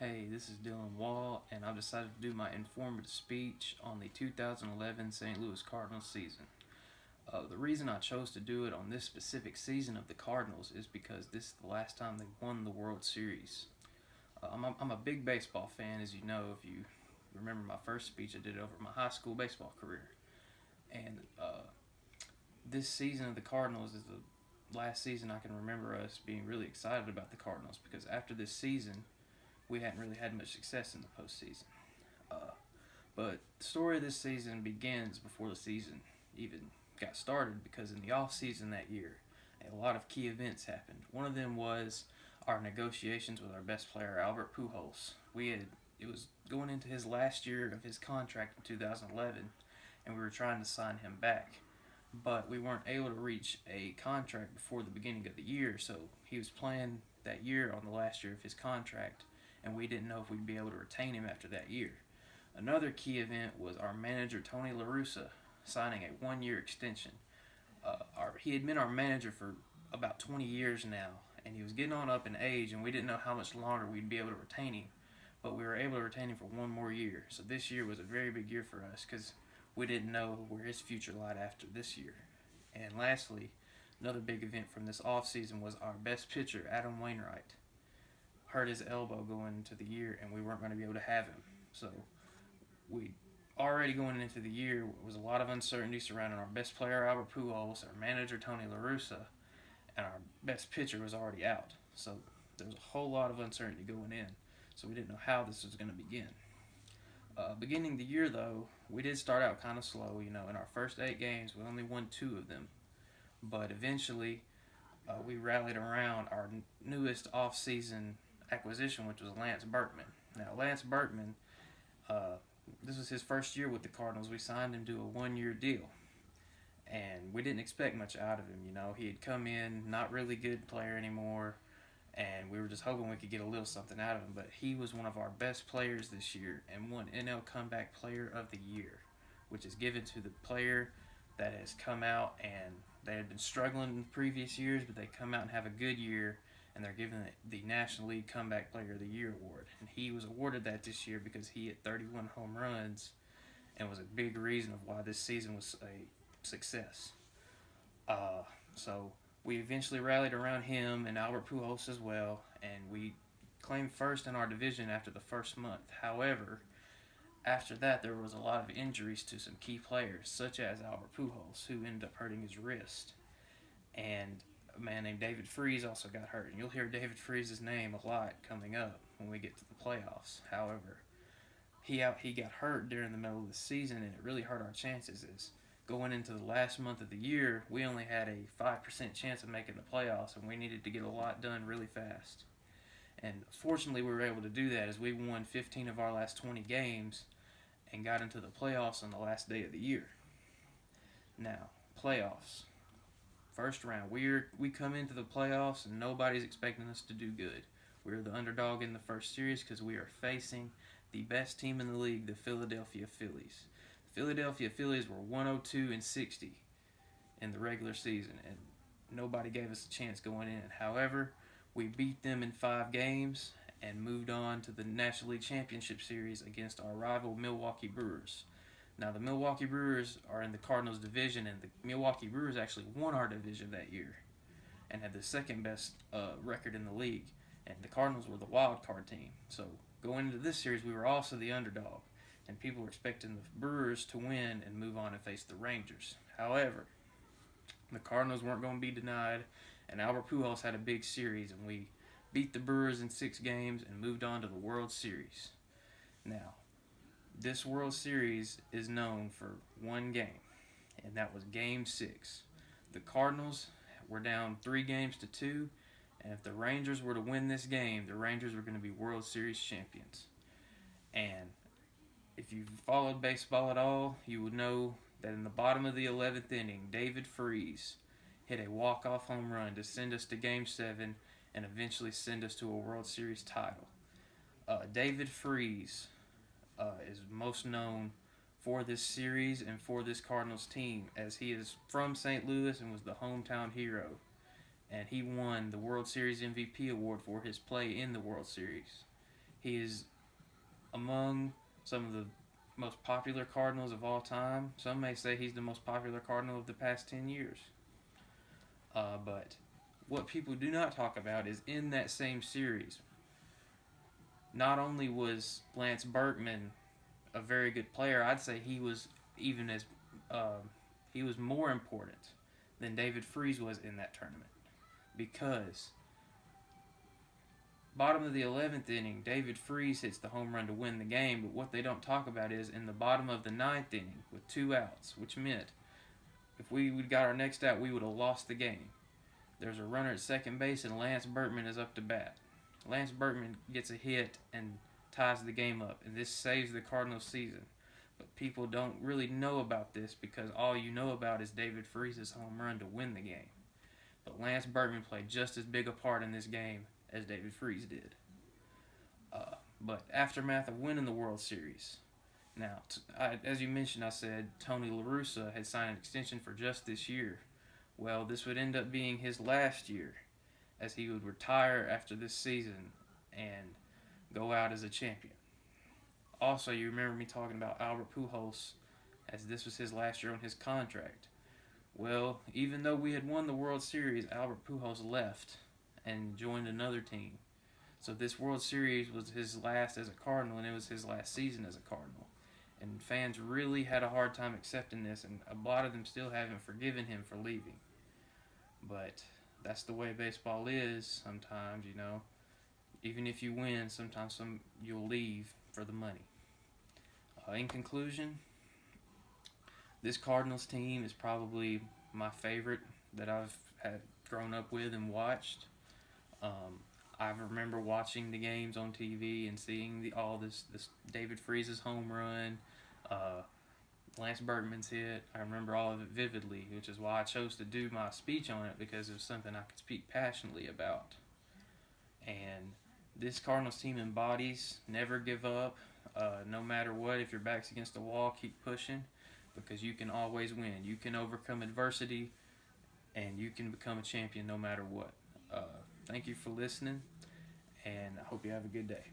Hey, this is Dylan Wall, and I've decided to do my informative speech on the 2011 St. Louis Cardinals season. The reason I chose to do it on this specific season of the Cardinals is because this is the last time they won the World Series. I'm a big baseball fan, as you know, if you remember my first speech I did over my high school baseball career. And this season of the Cardinals is the last season I can remember us being really excited about the Cardinals because after this season, we hadn't really had much success in the postseason. Uh, but the story of this season begins before the season even got started because in the off season that year, a lot of key events happened. One of them was our negotiations with our best player, Albert Pujols. It was going into his last year of his contract in 2011, and we were trying to sign him back. But we weren't able to reach a contract before the beginning of the year, so he was playing that year on the last year of his contract, and we didn't know if we'd be able to retain him after that year. Another key event was our manager, Tony La Russa, signing a 1 year extension. He had been our manager for about 20 years now, and he was getting on up in age, and we didn't know how much longer we'd be able to retain him. But we were able to retain him for 1 more year. So this year was a very big year for us because we didn't know where his future lied after this year. And lastly, another big event from this offseason was our best pitcher, Adam Wainwright, hurt his elbow going into the year, and we weren't going to be able to have him. So we already going into the year was a lot of uncertainty surrounding our best player, Albert Pujols, our manager, Tony La Russa, and our best pitcher was already out. So there was a whole lot of uncertainty going in. So we didn't know how this was going to begin. Beginning the year, though, we did start out kind of slow. In our first 8 games, we only won 2 of them. But eventually, we rallied around our newest off-season acquisition, which was Lance Berkman. Now, Lance Berkman, this was his first year with the Cardinals. We signed him to a 1 year deal, and we didn't expect much out of him. He had come in not really good player anymore, and we were just hoping we could get a little something out of him. But he was one of our best players this year and won NL Comeback Player of the Year, which is given to the player that has come out and they had been struggling in the previous years, but they come out and have a good year, and they're given the National League Comeback Player of the Year award. And he was awarded that this year because he hit 31 home runs and was a big reason of why this season was a success. So we eventually rallied around him and Albert Pujols as well, and we claimed first in our division after the first month. However, after that, there was a lot of injuries to some key players, such as Albert Pujols, who ended up hurting his wrist. And a man named David Freese also got hurt. And you'll hear David Freese's name a lot coming up when we get to the playoffs. However, he got hurt during the middle of the season, and it really hurt our chances. As going into the last month of the year, we only had a 5% chance of making the playoffs, and we needed to get a lot done really fast. And fortunately, we were able to do that as we won 15 of our last 20 games and got into the playoffs on the last day of the year. Now, playoffs. First round. We come into the playoffs and nobody's expecting us to do good. We're the underdog in the first series because we are facing the best team in the league, the Philadelphia Phillies. The Philadelphia Phillies were 102-60 in the regular season, and nobody gave us a chance going in. However, we beat them in 5 games and moved on to the National League Championship Series against our rival Milwaukee Brewers. Now, the Milwaukee Brewers are in the Cardinals division, and the Milwaukee Brewers actually won our division that year and had the second best record in the league, and the Cardinals were the wild card team. So going into this series, we were also the underdog, and people were expecting the Brewers to win and move on and face the Rangers. However, the Cardinals weren't going to be denied, and Albert Pujols had a big series, and we beat the Brewers in 6 games and moved on to the World Series. Now, this World Series is known for 1 game, and that was Game 6. The Cardinals were down 3 games to 2, and if the Rangers were to win this game, the Rangers were going to be World Series champions. And if you've followed baseball at all, you would know that in the bottom of the 11th inning, David Freese hit a walk-off home run to send us to Game 7 and eventually send us to a World Series title. David Freese is most known for this series and for this Cardinals team, as he is from St. Louis and was the hometown hero. And he won the World Series MVP award for his play in the World Series. He is among some of the most popular Cardinals of all time. Some may say he's the most popular Cardinal of the past 10 years. But what people do not talk about is in that same series, not only was Lance Berkman a very good player, I'd say he was even as he was more important than David Freese was in that tournament, because bottom of the 11th inning, David Freese hits the home run to win the game, but what they don't talk about is in the bottom of the 9th inning with 2 outs, which meant if we would got our next out, we would have lost the game. There's a runner at second base, and Lance Berkman is up to bat. Lance Berkman gets a hit and ties the game up, and this saves the Cardinals' season. But people don't really know about this because all you know about is David Freese's home run to win the game. But Lance Berkman played just as big a part in this game as David Freese did. But aftermath of winning the World Series. Now, as you mentioned, I said Tony La Russa had signed an extension for just this year. Well, this would end up being his last year, as he would retire after this season and go out as a champion. Also, you remember me talking about Albert Pujols, as this was his last year on his contract. Well, even though we had won the World Series, Albert Pujols left and joined another team. So this World Series was his last as a Cardinal, and it was his last season as a Cardinal. And fans really had a hard time accepting this, and a lot of them still haven't forgiven him for leaving. But that's the way baseball is sometimes, you know. Even if you win, sometimes you'll leave for the money. In conclusion, this Cardinals team is probably my favorite that I've had grown up with and watched. I remember watching the games on TV and seeing all this David Freese's home run, Lance Berkman's hit. I remember all of it vividly, which is why I chose to do my speech on it, because it was something I could speak passionately about. And this Cardinals team embodies never give up, no matter what. If your back's against the wall, keep pushing, because you can always win. You can overcome adversity, and you can become a champion no matter what. Thank you for listening, and I hope you have a good day.